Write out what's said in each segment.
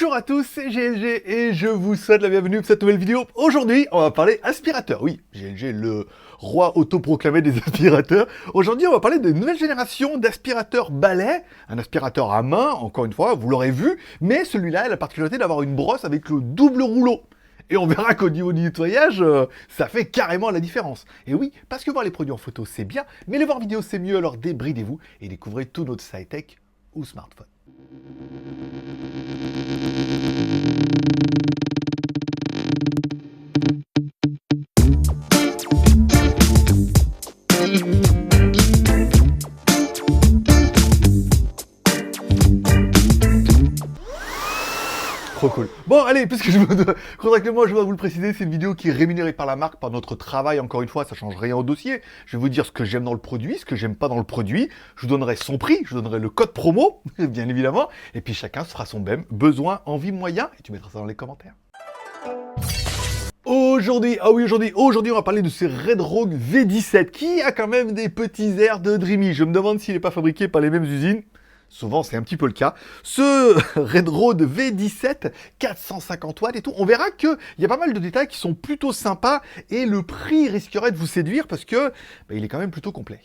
Bonjour à tous, c'est GLG et je vous souhaite la bienvenue pour cette nouvelle vidéo. Aujourd'hui, on va parler aspirateur. Oui, GLG, le roi autoproclamé des aspirateurs. Aujourd'hui, on va parler de nouvelle génération d'aspirateurs balais. Un aspirateur à main, encore une fois, vous l'aurez vu, mais celui-là a la particularité d'avoir une brosse avec le double rouleau. Et on verra qu'au niveau du nettoyage, ça fait carrément la différence. Et oui, parce que voir les produits en photo, c'est bien, mais les voir en vidéo, c'est mieux, alors débridez-vous et découvrez tout notre high-tech ou smartphone. Trop cool. Bon, allez, puisque contractuellement, je dois vous le préciser, c'est une vidéo qui est rémunérée par la marque, par notre travail, encore une fois, ça change rien au dossier. Je vais vous dire ce que j'aime dans le produit, ce que j'aime pas dans le produit. Je vous donnerai son prix, je vous donnerai le code promo, bien évidemment. Et puis chacun se fera son même besoin, envie, moyen, et tu mettras ça dans les commentaires. Aujourd'hui, on va parler de ce Red Rogue V17, qui a quand même des petits airs de Dreamy. Je me demande s'il n'est pas fabriqué par les mêmes usines. Souvent, c'est un petit peu le cas. Ce Red Rogue V17, 450 watts et tout, on verra qu'il y a pas mal de détails qui sont plutôt sympas et le prix risquerait de vous séduire parce que il est quand même plutôt complet.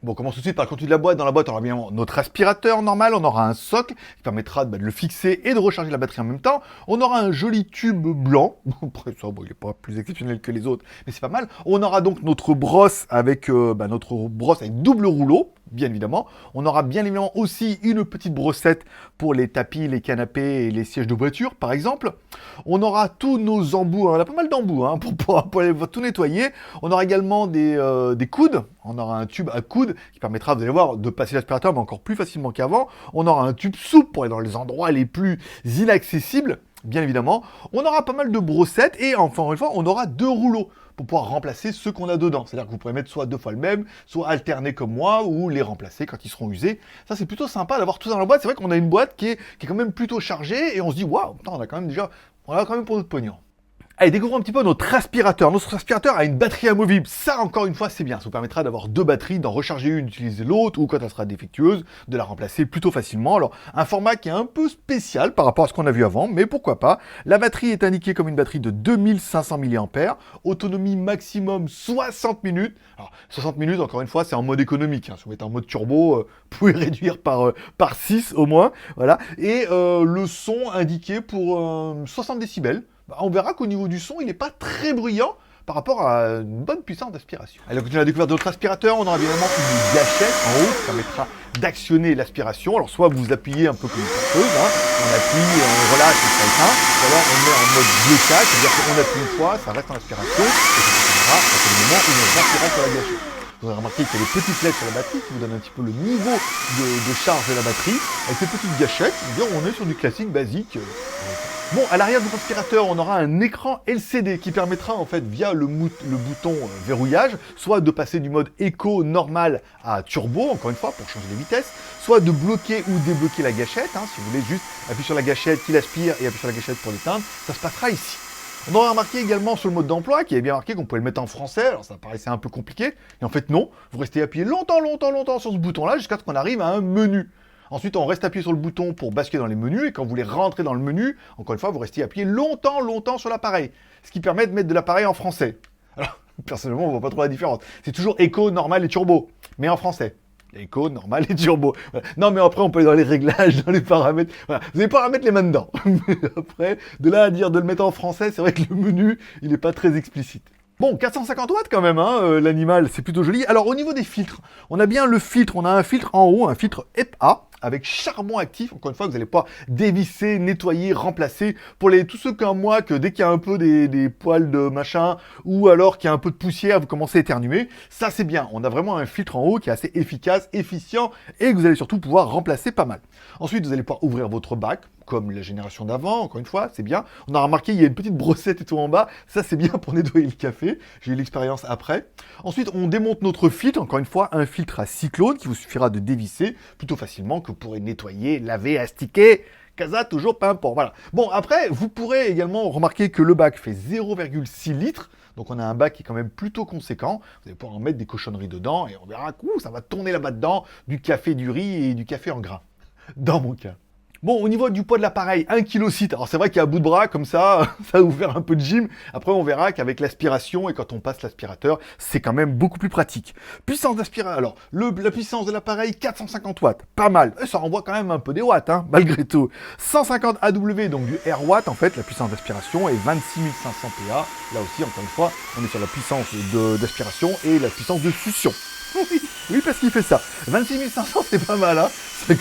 Bon, on commence tout de suite par le contenu de la boîte. Dans la boîte, on aura bien notre aspirateur normal, on aura un socle qui permettra de le fixer et de recharger la batterie en même temps. On aura un joli tube blanc. Après ça, il n'est pas plus exceptionnel que les autres, mais c'est pas mal. On aura donc notre brosse avec double rouleau, bien évidemment. On aura bien évidemment aussi une petite brossette pour les tapis, les canapés et les sièges de voiture, par exemple. On aura tous nos embouts, on a pas mal d'embouts pour tout nettoyer. On aura également des coudes. On aura un tube à coude qui permettra, vous allez voir, de passer l'aspirateur, mais encore plus facilement qu'avant. On aura un tube souple pour aller dans les endroits les plus inaccessibles, bien évidemment. On aura pas mal de brossettes et, enfin, une fois, on aura deux rouleaux pour pouvoir remplacer ceux qu'on a dedans. C'est-à-dire que vous pourrez mettre soit deux fois le même, soit alterner comme moi, ou les remplacer quand ils seront usés. Ça, c'est plutôt sympa d'avoir tout ça dans la boîte. C'est vrai qu'on a une boîte qui est quand même plutôt chargée, et on se dit, waouh, on a quand même pour notre pognon. Allez, découvrons un petit peu notre aspirateur. Notre aspirateur a une batterie amovible. Ça, encore une fois, c'est bien. Ça vous permettra d'avoir deux batteries, d'en recharger une, d'utiliser l'autre, ou quand elle sera défectueuse, de la remplacer plutôt facilement. Alors, un format qui est un peu spécial par rapport à ce qu'on a vu avant, mais pourquoi pas. La batterie est indiquée comme une batterie de 2500 mAh, autonomie maximum 60 minutes. Alors, 60 minutes, encore une fois, c'est en mode économique. Si vous êtes en mode turbo, vous pouvez réduire par 6 au moins. Voilà. Et le son indiqué pour 60 décibels. On verra qu'au niveau du son, il n'est pas très bruyant par rapport à une bonne puissance d'aspiration. Allez, on continue la découverte de notre aspirateur. On aura évidemment une gâchette en haut qui permettra d'actionner l'aspiration. Alors, soit vous appuyez un peu comme une porteuse, on appuie, on relâche et ça éteint, ou alors on met en mode blocage, c'est-à-dire qu'on appuie une fois, ça reste en aspiration, et ça fonctionnera à partir du moment où on appuiera sur la gâchette. Vous avez remarqué qu'il y a des petites LED sur la batterie qui vous donnent un petit peu le niveau de charge de la batterie. Avec ces petites gâchettes, on est sur du classique basique. Bon, à l'arrière de votre aspirateur, on aura un écran LCD qui permettra en fait via le bouton verrouillage, soit de passer du mode éco normal à turbo, encore une fois pour changer les vitesses, soit de bloquer ou débloquer la gâchette, si vous voulez juste appuyer sur la gâchette qui aspire et appuyer sur la gâchette pour l'éteindre, ça se passera ici. On aura remarqué également sur le mode d'emploi, qui est bien marqué qu'on pouvait le mettre en français, alors ça paraissait un peu compliqué, et en fait non, vous restez appuyé longtemps sur ce bouton-là jusqu'à ce qu'on arrive à un menu. Ensuite, on reste appuyé sur le bouton pour basculer dans les menus, et quand vous voulez rentrer dans le menu, encore une fois, vous restez appuyé longtemps sur l'appareil, ce qui permet de mettre de l'appareil en français. Alors, personnellement, on ne voit pas trop la différence. C'est toujours éco, normal et turbo, mais en français. Éco, normal et turbo. Voilà. Non, mais après, on peut aller dans les réglages, dans les paramètres. Voilà. Vous n'allez pas à mettre les mains dedans. Mais après, de là à dire de le mettre en français, c'est vrai que le menu, il n'est pas très explicite. Bon, 450 watts quand même, l'animal, c'est plutôt joli. Alors, au niveau des filtres, on a bien le filtre, on a un filtre en haut, un filtre EPA, avec charbon actif. Encore une fois, vous n'allez pas dévisser, nettoyer, remplacer. Pour tous ceux comme moi, que dès qu'il y a un peu des poils de machin, ou alors qu'il y a un peu de poussière, vous commencez à éternuer, ça c'est bien. On a vraiment un filtre en haut qui est assez efficace, efficient, et que vous allez surtout pouvoir remplacer pas mal. Ensuite, vous allez pouvoir ouvrir votre bac, comme la génération d'avant, encore une fois, c'est bien. On a remarqué, il y a une petite brossette et tout en bas, ça c'est bien pour nettoyer le café, j'ai eu l'expérience après. Ensuite, on démonte notre filtre, encore une fois, un filtre à cyclone qui vous suffira de dévisser plutôt facilement, que vous pourrez nettoyer, laver, astiquer, casa toujours pimpant, voilà. Bon, après, vous pourrez également remarquer que le bac fait 0,6 litres, donc on a un bac qui est quand même plutôt conséquent, vous allez pouvoir en mettre des cochonneries dedans, et on verra que ça va tourner là-bas dedans, du café, du riz et du café en grains, dans mon cas. Bon, au niveau du poids de l'appareil, 1,6 kg. Alors c'est vrai qu'à bout de bras, comme ça, ça va vous faire un peu de gym. Après, on verra qu'avec l'aspiration et quand on passe l'aspirateur, c'est quand même beaucoup plus pratique. Puissance d'aspirateur. Alors, la puissance de l'appareil, 450 watts. Pas mal. Et ça renvoie quand même un peu des watts, hein, malgré tout. 150 AW, donc du R watt, en fait, la puissance d'aspiration, et 26 500 PA. Là aussi, encore une fois, on est sur la puissance d'aspiration et la puissance de succion. Oui, parce qu'il fait ça. 26 500, c'est pas mal, hein. Ça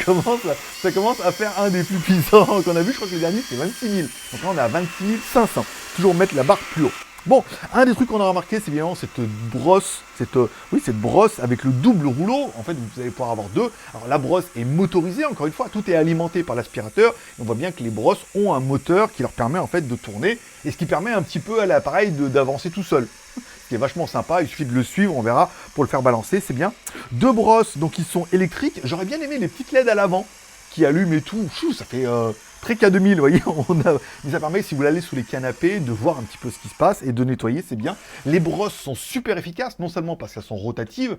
commence à faire un des plus puissants qu'on a vu. Je crois que le dernier, c'est 26 000. Donc là, on est à 26 500. Toujours mettre la barre plus haut. Bon, un des trucs qu'on a remarqué, c'est évidemment cette brosse, cette brosse avec le double rouleau. En fait, vous allez pouvoir avoir deux. Alors, la brosse est motorisée, encore une fois. Tout est alimenté par l'aspirateur. On voit bien que les brosses ont un moteur qui leur permet, en fait, de tourner. Et ce qui permet un petit peu à l'appareil d'avancer tout seul. Ce qui est vachement sympa, il suffit de le suivre, on verra, pour le faire balancer, c'est bien. Deux brosses, donc ils sont électriques. J'aurais bien aimé les petites LED à l'avant, qui allument et tout. Chou, ça fait très K2000, vous voyez. Mais ça permet, si vous l'allez sous les canapés, de voir un petit peu ce qui se passe et de nettoyer, c'est bien. Les brosses sont super efficaces, non seulement parce qu'elles sont rotatives,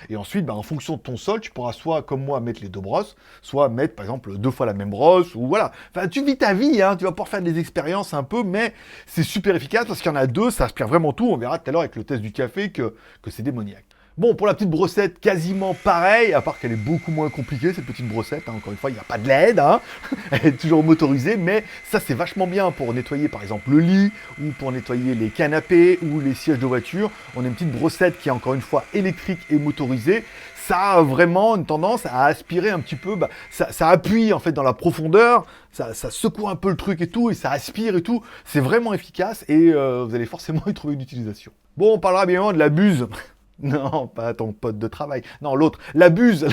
et ensuite, en fonction de ton sol, tu pourras soit, comme moi, mettre les deux brosses, soit mettre, par exemple, 2 fois la même brosse, ou voilà. Enfin, tu vis ta vie, hein, tu vas pouvoir faire des expériences un peu, mais c'est super efficace parce qu'il y en a deux, ça aspire vraiment tout. On verra tout à l'heure avec le test du café que c'est démoniaque. Bon, pour la petite brossette, quasiment pareil, à part qu'elle est beaucoup moins compliquée, cette petite brossette. Hein. Encore une fois, il n'y a pas de LED, hein. Elle est toujours motorisée, mais ça, c'est vachement bien pour nettoyer, par exemple, le lit, ou pour nettoyer les canapés, ou les sièges de voiture. On a une petite brossette qui est, encore une fois, électrique et motorisée. Ça a vraiment une tendance à aspirer un petit peu, ça appuie, en fait, dans la profondeur, ça secoue un peu le truc et tout, et ça aspire et tout. C'est vraiment efficace, et vous allez forcément y trouver une utilisation. Bon, on parlera bien évidemment de la buse. Non, pas ton pote de travail. Non, l'autre. La buse.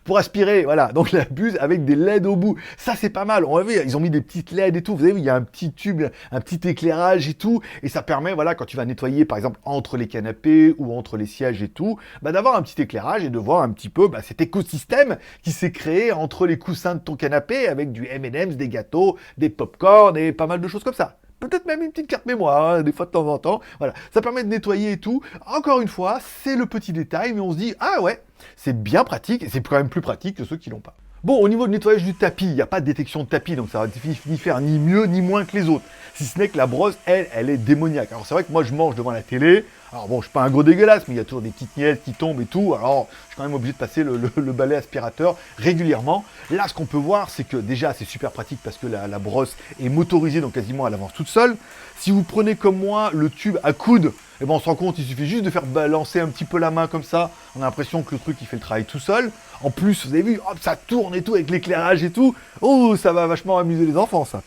Pour aspirer, voilà. Donc la buse avec des LED au bout. Ça, c'est pas mal. On va voir, ils ont mis des petites LED et tout. Vous avez vu, il y a un petit tube, un petit éclairage et tout. Et ça permet, voilà, quand tu vas nettoyer, par exemple, entre les canapés ou entre les sièges et tout, d'avoir un petit éclairage et de voir un petit peu cet écosystème qui s'est créé entre les coussins de ton canapé avec du M&M's, des gâteaux, des pop-corn et pas mal de choses comme ça. Peut-être même une petite carte mémoire, hein, des fois de temps en temps. Voilà, ça permet de nettoyer et tout. Encore une fois, c'est le petit détail, mais on se dit, ah ouais, c'est bien pratique, et c'est quand même plus pratique que ceux qui l'ont pas. Bon, au niveau du nettoyage du tapis, il n'y a pas de détection de tapis, donc ça va ni faire ni mieux ni moins que les autres. Si ce n'est que la brosse, elle est démoniaque. Alors c'est vrai que moi je mange devant la télé, alors bon, je suis pas un gros dégueulasse, mais il y a toujours des petites miettes qui tombent et tout, alors je suis quand même obligé de passer le balai aspirateur régulièrement. Là, ce qu'on peut voir, c'est que déjà c'est super pratique parce que la brosse est motorisée, donc quasiment elle avance toute seule. Si vous prenez comme moi le tube à coude, on se rend compte, il suffit juste de faire balancer un petit peu la main comme ça, on a l'impression que le truc il fait le travail tout seul. En plus, vous avez vu, hop, ça tourne et tout avec l'éclairage et tout. Oh, ça va vachement amuser les enfants, ça.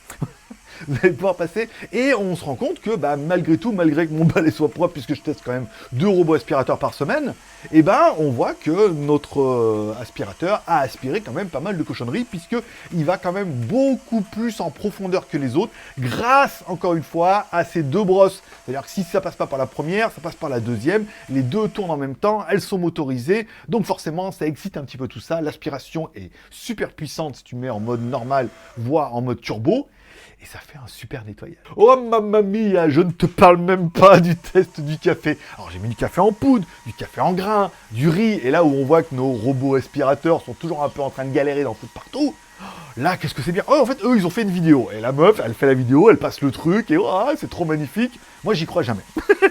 Vous allez pouvoir passer, et on se rend compte que malgré tout, malgré que mon balai soit propre, puisque je teste quand même 2 robots aspirateurs par semaine, on voit que notre aspirateur a aspiré quand même pas mal de cochonneries, puisqu'il va quand même beaucoup plus en profondeur que les autres, grâce, encore une fois, à ces deux brosses. C'est-à-dire que si ça passe pas par la première, ça passe par la deuxième, les deux tournent en même temps, elles sont motorisées, donc forcément, ça excite un petit peu tout ça. L'aspiration est super puissante si tu mets en mode normal, voire en mode turbo, et ça fait un super nettoyage. Oh mamma mia, je ne te parle même pas du test du café. Alors j'ai mis du café en poudre, du café en grains, du riz, et là où on voit que nos robots aspirateurs sont toujours un peu en train de galérer d'en foutre partout, là qu'est-ce que c'est bien. Oh en fait eux ils ont fait une vidéo, et la meuf elle fait la vidéo, elle passe le truc, et oh, c'est trop magnifique. Moi j'y crois jamais.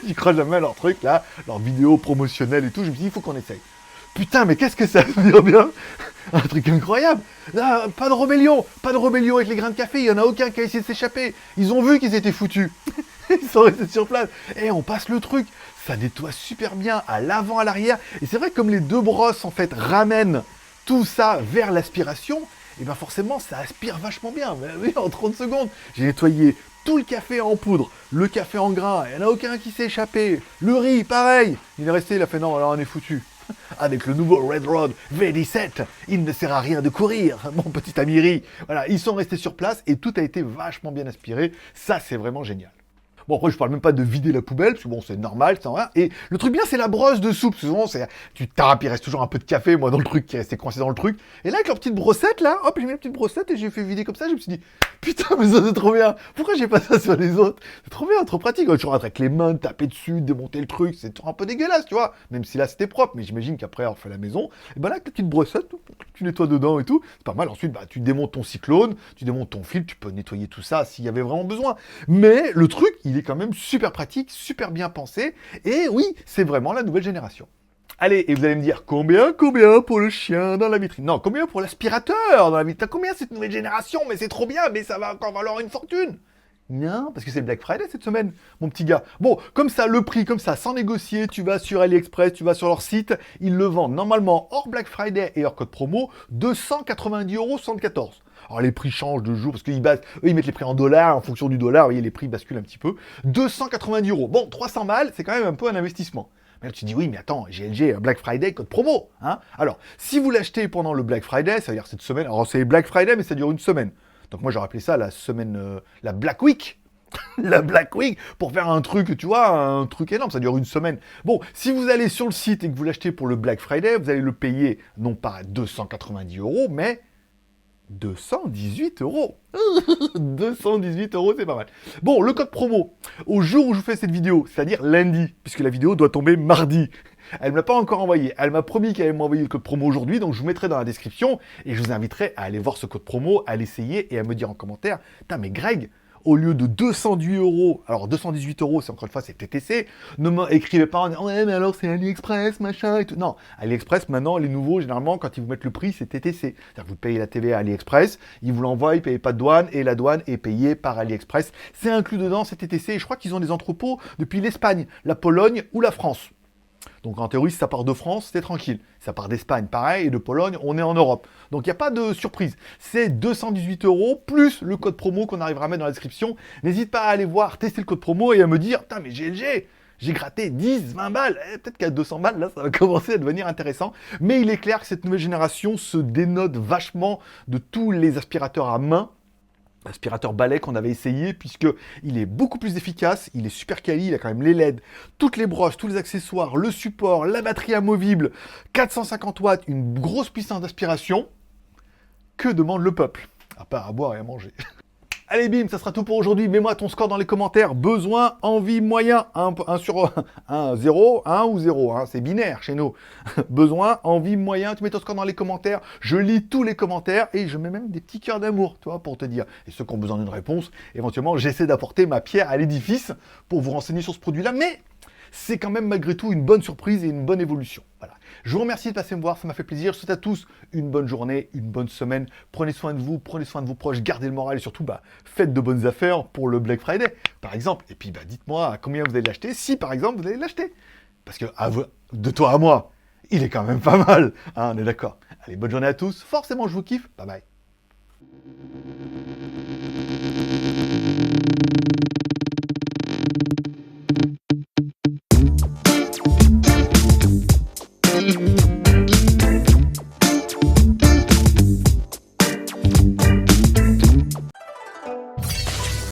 J'y crois jamais à leur truc là, leur vidéo promotionnelle et tout, je me dis il faut qu'on essaye. Putain, mais qu'est-ce que ça veut dire bien? Un truc incroyable. Ah, pas de rébellion avec les grains de café, il n'y en a aucun qui a essayé de s'échapper. Ils ont vu qu'ils étaient foutus. Ils sont restés sur place. Et on passe le truc. Ça nettoie super bien à l'avant, à l'arrière. Et c'est vrai que comme les deux brosses, en fait, ramènent tout ça vers l'aspiration, et forcément, ça aspire vachement bien. Mais oui, en 30 secondes, j'ai nettoyé tout le café en poudre, le café en grains, il n'y en a aucun qui s'est échappé. Le riz, pareil. Il est resté, il a fait non, alors on est foutu. Avec le nouveau Redroad V17, il ne sert à rien de courir, mon petit ami riz. Voilà, ils sont restés sur place et tout a été vachement bien aspiré. Ça, c'est vraiment génial. Bon, après, je parle même pas de vider la poubelle, parce que bon, c'est normal, ça va. Et le truc bien, c'est la brosse de soupe. Souvent, tu tapes, il reste toujours un peu de café, moi, dans le truc, qui est resté coincé dans le truc. Et là, avec leur petite brossette, là, hop, j'ai mis la petite brossette et j'ai fait vider comme ça. Je me suis dit, putain, mais ça, c'est trop bien. Pourquoi j'ai pas ça sur les autres? C'est trop bien, trop pratique. Tu rentres avec les mains, taper dessus, démonter le truc, c'est toujours un peu dégueulasse, tu vois. Même si là, c'était propre, mais j'imagine qu'après, on refait la maison. Et ben là, avec la petite brossette, tu nettoies dedans et tout. C'est pas mal. Ensuite, bah, tu démontes ton cyclone, tu démontes ton fil, tu peux nettoyer tout ça s'il y avait vraiment besoin. Mais le truc, il est quand même super pratique, super bien pensé. Et oui, c'est vraiment la nouvelle génération. Allez, et vous allez me dire, combien pour le chien dans la vitrine? Non, combien pour l'aspirateur dans la vitrine? Combien cette nouvelle génération? Mais c'est trop bien, mais ça va encore valoir une fortune. Non, parce que c'est le Black Friday cette semaine, mon petit gars. Bon, comme ça, le prix, comme ça, sans négocier, tu vas sur AliExpress, tu vas sur leur site, ils le vendent normalement hors Black Friday et hors code promo, 290,74 €. Alors les prix changent de jour, parce qu'ils ils mettent les prix en dollars, en fonction du dollar, vous voyez, les prix basculent un petit peu. 290 €. Bon, 300 balles, c'est quand même un peu un investissement. Mais là, tu dis, oui, mais attends, GLG, Black Friday, code promo. Hein, alors, si vous l'achetez pendant le Black Friday, ça veut dire cette semaine, alors c'est Black Friday, mais ça dure une semaine. Donc moi, j'aurais appelé ça la semaine, la Black Week. La Black Week, pour faire un truc, tu vois, un truc énorme, ça dure une semaine. Bon, si vous allez sur le site et que vous l'achetez pour le Black Friday, vous allez le payer, non pas 290 €, mais 218 €. 218 €, c'est pas mal. Bon, le code promo, au jour où je vous fais cette vidéo, c'est-à-dire lundi, puisque la vidéo doit tomber mardi. Elle ne m'a pas encore envoyé. Elle m'a promis qu'elle allait m'envoyer le code promo aujourd'hui, donc je vous mettrai dans la description et je vous inviterai à aller voir ce code promo, à l'essayer et à me dire en commentaire, putain mais Greg, au lieu de 218 €, alors 218 €, c'est encore une fois, c'est TTC, ne m'écrivez pas en disant, ouais, mais alors c'est AliExpress, machin et tout. Non, AliExpress, maintenant, les nouveaux, généralement, quand ils vous mettent le prix, c'est TTC. C'est-à-dire que vous payez la TVA à AliExpress, ils vous l'envoient, ils ne payent pas de douane, et la douane est payée par AliExpress. C'est inclus dedans, c'est TTC, et je crois qu'ils ont des entrepôts depuis l'Espagne, la Pologne ou la France. Donc en théorie, si ça part de France, c'est tranquille. Si ça part d'Espagne, pareil, et de Pologne, on est en Europe. Donc il n'y a pas de surprise. C'est 218 € plus le code promo qu'on arrivera à mettre dans la description. N'hésite pas à aller voir, tester le code promo et à me dire, putain mais GLG, j'ai gratté 10, 20 balles. Peut-être qu'à 200 balles, là, ça va commencer à devenir intéressant. Mais il est clair que cette nouvelle génération se dénote vachement de tous les aspirateurs à main. Aspirateur balai qu'on avait essayé, puisque il est beaucoup plus efficace, il est super quali, il a quand même les LED, toutes les brosses, tous les accessoires, le support, la batterie amovible, 450 watts, une grosse puissance d'aspiration. Que demande le peuple? À part à boire et à manger. Allez bim, ça sera tout pour aujourd'hui. Mets-moi ton score dans les commentaires. Besoin, envie, moyen. 1 sur 1, 0, 1 ou 0. Hein, c'est binaire chez nous. Besoin, envie, moyen. Tu mets ton score dans les commentaires. Je lis tous les commentaires et je mets même des petits cœurs d'amour, tu vois, pour te dire. Et ceux qui ont besoin d'une réponse, éventuellement, j'essaie d'apporter ma pierre à l'édifice pour vous renseigner sur ce produit-là. Mais c'est quand même malgré tout une bonne surprise et une bonne évolution. Voilà. Je vous remercie de passer me voir, ça m'a fait plaisir. Je souhaite à tous une bonne journée, une bonne semaine. Prenez soin de vous, prenez soin de vos proches, gardez le moral et surtout, faites de bonnes affaires pour le Black Friday, par exemple. Et puis, dites-moi à combien vous allez l'acheter, si par exemple vous allez l'acheter. Parce que de toi à moi, il est quand même pas mal. Hein, on est d'accord. Allez, bonne journée à tous. Forcément, je vous kiffe. Bye bye.